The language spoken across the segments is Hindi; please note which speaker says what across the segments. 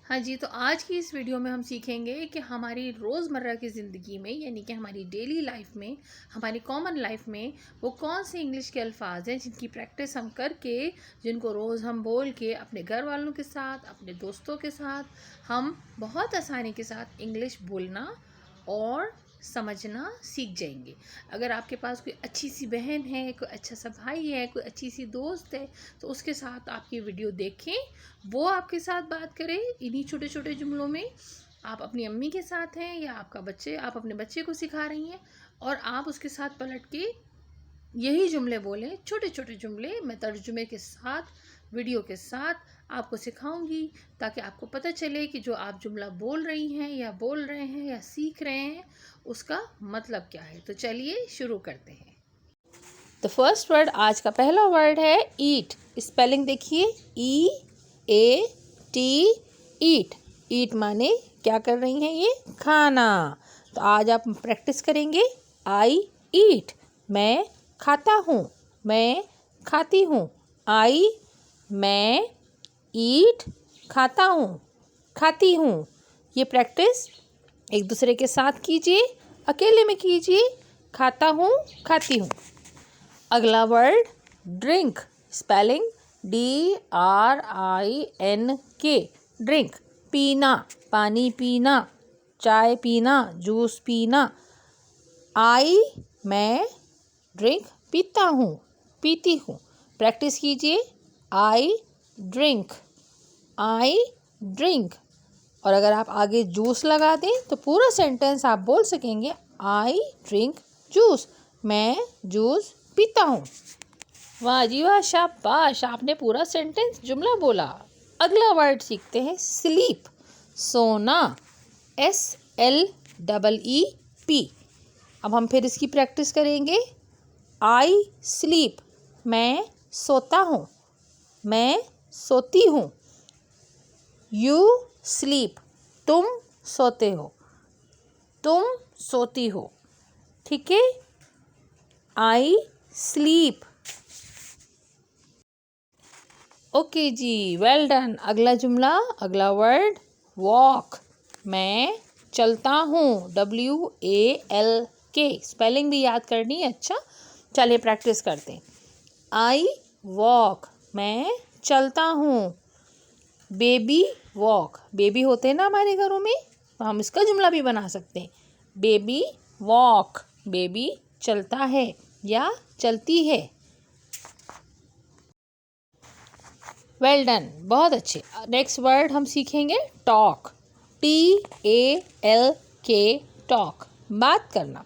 Speaker 1: हाँ जी, तो आज की इस वीडियो में हम सीखेंगे कि हमारी रोज़मर्रा की ज़िंदगी में यानी कि हमारी डेली लाइफ में, हमारी कॉमन लाइफ में वो कौन से इंग्लिश के अल्फाज हैं जिनकी प्रैक्टिस हम करके, जिनको रोज़ हम बोल के अपने घर वालों के साथ, अपने दोस्तों के साथ हम बहुत आसानी के साथ इंग्लिश बोलना और समझना सीख जाएंगे। अगर आपके पास कोई अच्छी सी बहन है, कोई अच्छा सा भाई है, कोई अच्छी सी दोस्त है, तो उसके साथ आप ये वीडियो देखें, वो आपके साथ बात करें इन्हीं छोटे छोटे जुमलों में। आप अपनी अम्मी के साथ हैं या आप अपने बच्चे को सिखा रही हैं और आप उसके साथ पलट के यही जुमले बोलें। छोटे छोटे जुमले मैं तर्जुमे के साथ, वीडियो के साथ आपको सिखाऊंगी, ताकि आपको पता चले कि जो आप जुमला बोल रही हैं या बोल रहे हैं या सीख रहे हैं उसका मतलब क्या है। तो चलिए शुरू करते हैं। द फर्स्ट वर्ड, आज का पहला वर्ड है ईट। स्पेलिंग देखिए, EAT, ईट। ईट माने क्या कर रही हैं ये? खाना। तो आज आप प्रैक्टिस करेंगे। आई ईट, मैं खाता हूँ, मैं खाती हूँ। मैं ईट, खाता हूँ, खाती हूँ। ये प्रैक्टिस एक दूसरे के साथ कीजिए, अकेले में कीजिए। खाता हूँ, खाती हूँ। अगला word drink. Spelling DRINK, drink. पीना, पानी पीना, चाय पीना, जूस पीना। मैं ड्रिंक पीता हूँ, पीती हूँ। प्रैक्टिस कीजिए। I drink, I drink. और अगर आप आगे जूस लगा दें तो पूरा सेंटेंस आप बोल सकेंगे, आई ड्रिंक जूस, मैं जूस पीता हूँ। वाह जी वाह, शाबाश, आपने पूरा सेंटेंस जुमला बोला। अगला वर्ड सीखते हैं स्लीप, सोना। SLEEP। अब हम फिर इसकी प्रैक्टिस करेंगे। आई स्लीप, मैं सोता हूँ, मैं सोती हूँ। यू स्लीप, तुम सोते हो, तुम सोती हो। ठीक है, आई स्लीप। ओके जी, वेल डन। अगला जुमला, अगला वर्ड वॉक। मैं चलता हूँ, WALK। स्पेलिंग भी याद करनी है। अच्छा, चलिए प्रैक्टिस करते हैं। आई वॉक, मैं चलता हूँ। बेबी वॉक, बेबी होते हैं ना हमारे घरों में, तो हम इसका जुमला भी बना सकते हैं। बेबी वॉक, बेबी चलता है या चलती है। वेल डन, बहुत अच्छे। नेक्स्ट वर्ड हम सीखेंगे टॉक। TALK, टॉक, बात करना।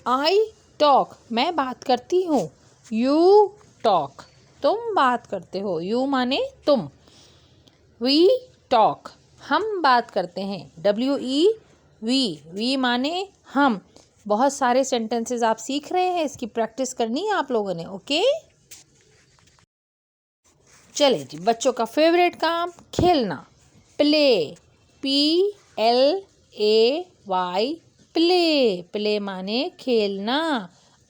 Speaker 1: आई टॉक, मैं बात करती हूँ। यू टॉक, तुम बात करते हो। यू माने तुम। वी टॉक, हम बात करते हैं। WEV माने हम। बहुत सारे सेंटेंसेस आप सीख रहे हैं, इसकी प्रैक्टिस करनी है आप लोगों ने। ओके, चले जी, बच्चों का फेवरेट काम खेलना। Play, PLAY, play. प्ले माने खेलना।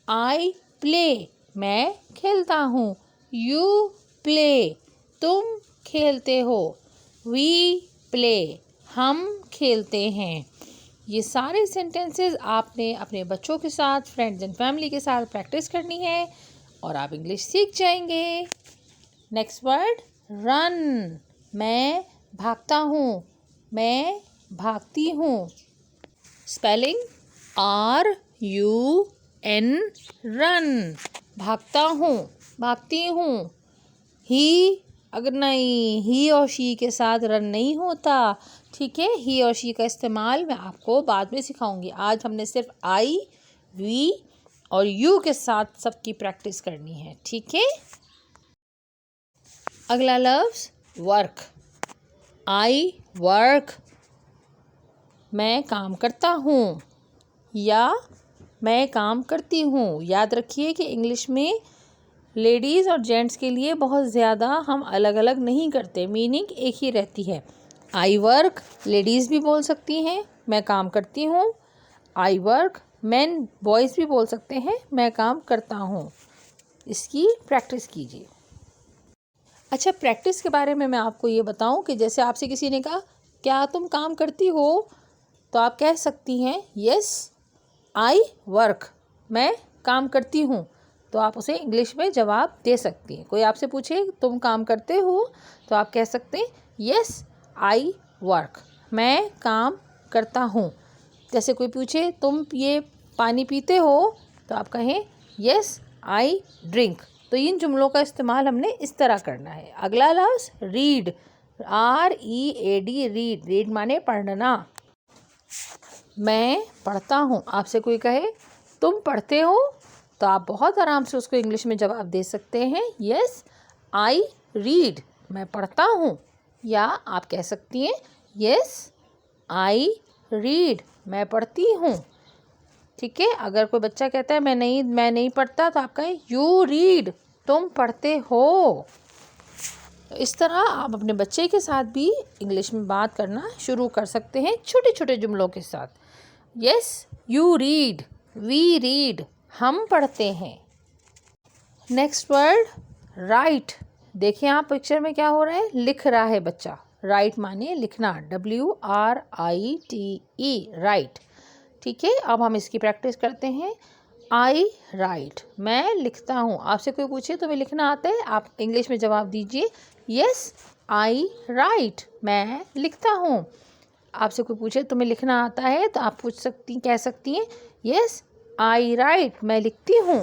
Speaker 1: आई प्ले, मैं खेलता हूँ। यू प्ले, तुम खेलते हो। वी प्ले, हम खेलते हैं। ये सारे सेंटेंसेस आपने अपने बच्चों के साथ, फ्रेंड्स एंड फैमिली के साथ प्रैक्टिस करनी है और आप इंग्लिश सीख जाएंगे। नेक्स्ट वर्ड रन, मैं भागता हूँ, मैं भागती हूँ। स्पेलिंग RUN, रन, भागता हूँ, भागती हूँ। ही, अगर नहीं, ही और शी के साथ रन नहीं होता। ठीक है, ही और शी का इस्तेमाल मैं आपको बाद में सिखाऊंगी। आज हमने सिर्फ आई, वी और यू के साथ सबकी प्रैक्टिस करनी है। ठीक है, अगला लफ्ज़ वर्क। आई वर्क, मैं काम करता हूँ या मैं काम करती हूँ। याद रखिए कि इंग्लिश में लेडीज़ और जेंट्स के लिए बहुत ज़्यादा हम अलग अलग नहीं करते, मीनिंग एक ही रहती है। आई वर्क लेडीज़ भी बोल सकती हैं, मैं काम करती हूँ। आई वर्क मेन, बॉयज़ भी बोल सकते हैं, मैं काम करता हूँ। इसकी प्रैक्टिस कीजिए। अच्छा, प्रैक्टिस के बारे में मैं आपको ये बताऊं कि जैसे आपसे किसी ने कहा क्या तुम काम करती हो? तो आप कह सकती हैं यस आई वर्क, मैं काम करती हूँ। तो आप उसे इंग्लिश में जवाब दे सकती हैं। कोई आपसे पूछे तुम काम करते हो, तो आप कह सकते हैं यस आई वर्क, मैं काम करता हूँ। जैसे कोई पूछे तुम ये पानी पीते हो, तो आप कहें यस आई ड्रिंक। तो इन जुमलों का इस्तेमाल हमने इस तरह करना है। अगला लफ्ज़ रीड, READ, रीड। रीड माने पढ़ना। मैं पढ़ता हूँ। आपसे कोई कहे तुम पढ़ते हो, तो आप बहुत आराम से उसको इंग्लिश में जवाब दे सकते हैं यस आई रीड, मैं पढ़ता हूँ। या आप कह सकती हैं यस आई रीड, मैं पढ़ती हूँ। ठीक है। अगर कोई बच्चा कहता है मैं नहीं पढ़ता, तो आप कहें यू रीड, तुम पढ़ते हो। तो इस तरह आप अपने बच्चे के साथ भी इंग्लिश में बात करना शुरू कर सकते हैं छोटे छोटे जुमलों के साथ। Yes you read, we read, हम पढ़ते हैं। Next word right. देखिए आप पिक्चर में क्या हो रहा है, लिख रहा है बच्चा। राइट माने लिखना, WRITE, राइट। ठीक है। अब हम इसकी प्रैक्टिस करते हैं। आई राइट, मैं लिखता हूँ। आपसे कोई पूछे तुम्हें लिखना आता है, आप इंग्लिश में जवाब दीजिए यस आई राइट, मैं लिखता हूँ। आपसे कोई पूछे तुम्हें लिखना आता है, तो आप कह सकती हैं यस आई राइट, मैं लिखती हूँ।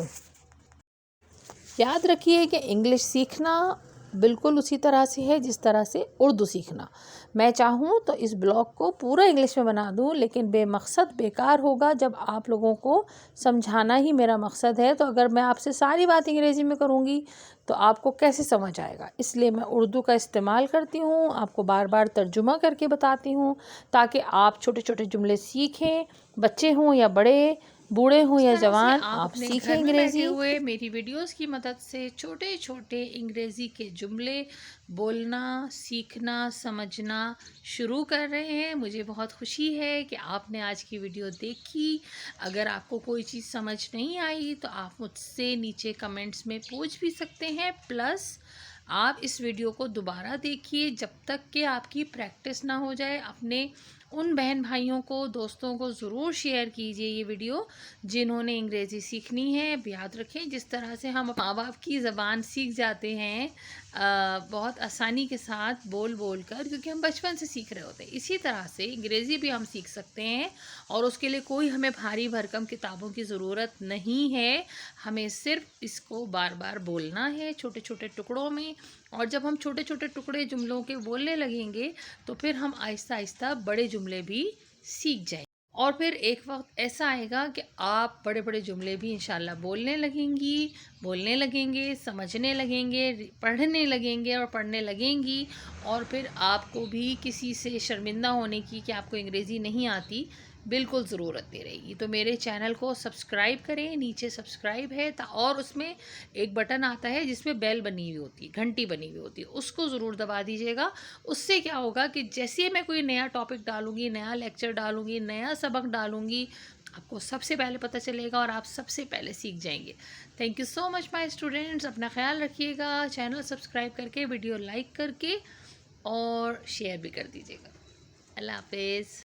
Speaker 1: याद रखिए कि इंग्लिश सीखना बिल्कुल उसी तरह से है जिस तरह से उर्दू सीखना। मैं चाहूँ तो इस ब्लॉग को पूरा इंग्लिश में बना दूँ, लेकिन बेमकसद बेकार होगा जब आप लोगों को समझाना ही मेरा मकसद है। तो अगर मैं आपसे सारी बात अंग्रेज़ी में करूँगी तो आपको कैसे समझ आएगा। इसलिए मैं उर्दू का इस्तेमाल करती हूँ, आपको बार बार तर्जुमा करके बताती हूँ, ताकि आप छोटे छोटे जुमले सीखें। बच्चे हों या बड़े, बूढ़े हों या जवान, आप सीखें अंग्रेज़ी। हुए मेरी वीडियोस की मदद से छोटे छोटे अंग्रेज़ी के जुमले बोलना, सीखना, समझना शुरू कर रहे हैं। मुझे बहुत खुशी है कि आपने आज की वीडियो देखी। अगर आपको कोई चीज़ समझ नहीं आई तो आप मुझसे नीचे कमेंट्स में पूछ भी सकते हैं। प्लस आप इस वीडियो को दोबारा देखिए जब तक कि आपकी प्रैक्टिस ना हो जाए। अपने उन बहन भाइयों को, दोस्तों को ज़रूर शेयर कीजिए ये वीडियो जिन्होंने अंग्रेज़ी सीखनी है। याद रखें जिस तरह से हम माँ बाप की ज़बान सीख जाते हैं बहुत आसानी के साथ बोल बोल कर, क्योंकि हम बचपन से सीख रहे होते हैं, इसी तरह से अंग्रेज़ी भी हम सीख सकते हैं। और उसके लिए कोई हमें भारी भरकम किताबों की ज़रूरत नहीं है। हमें सिर्फ इसको बार बार बोलना है छोटे छोटे टुकड़ों में। और जब हम छोटे छोटे टुकड़े जुमलों के बोलने लगेंगे तो फिर हम आहिस्ता आहिस्ता बड़े जुमले भी सीख जाएंगे। और फिर एक वक्त ऐसा आएगा कि आप बड़े बड़े जुमले भी इंशाल्लाह बोलने लगेंगे, समझने लगेंगे, पढ़ने लगेंगे और पढ़ने लगेंगी। और फिर आपको भी किसी से शर्मिंदा होने की कि आपको अंग्रेज़ी नहीं आती बिल्कुल ज़रूरत नहीं रहेगी। तो मेरे चैनल को सब्सक्राइब करें, नीचे सब्सक्राइब है और उसमें एक बटन आता है जिसमें बेल बनी हुई होती है, घंटी बनी हुई होती है, उसको ज़रूर दबा दीजिएगा। उससे क्या होगा कि जैसे ही मैं कोई नया टॉपिक डालूँगी, नया लेक्चर डालूँगी, नया सबक डालूँगी, आपको सबसे पहले पता चलेगा और आप सबसे पहले सीख जाएंगे। Thank you so much my students. अपना ख्याल रखिएगा। चैनल सब्सक्राइब करके, वीडियो लाइक करके और शेयर भी कर दीजिएगा। अल्लाह हाफिज़।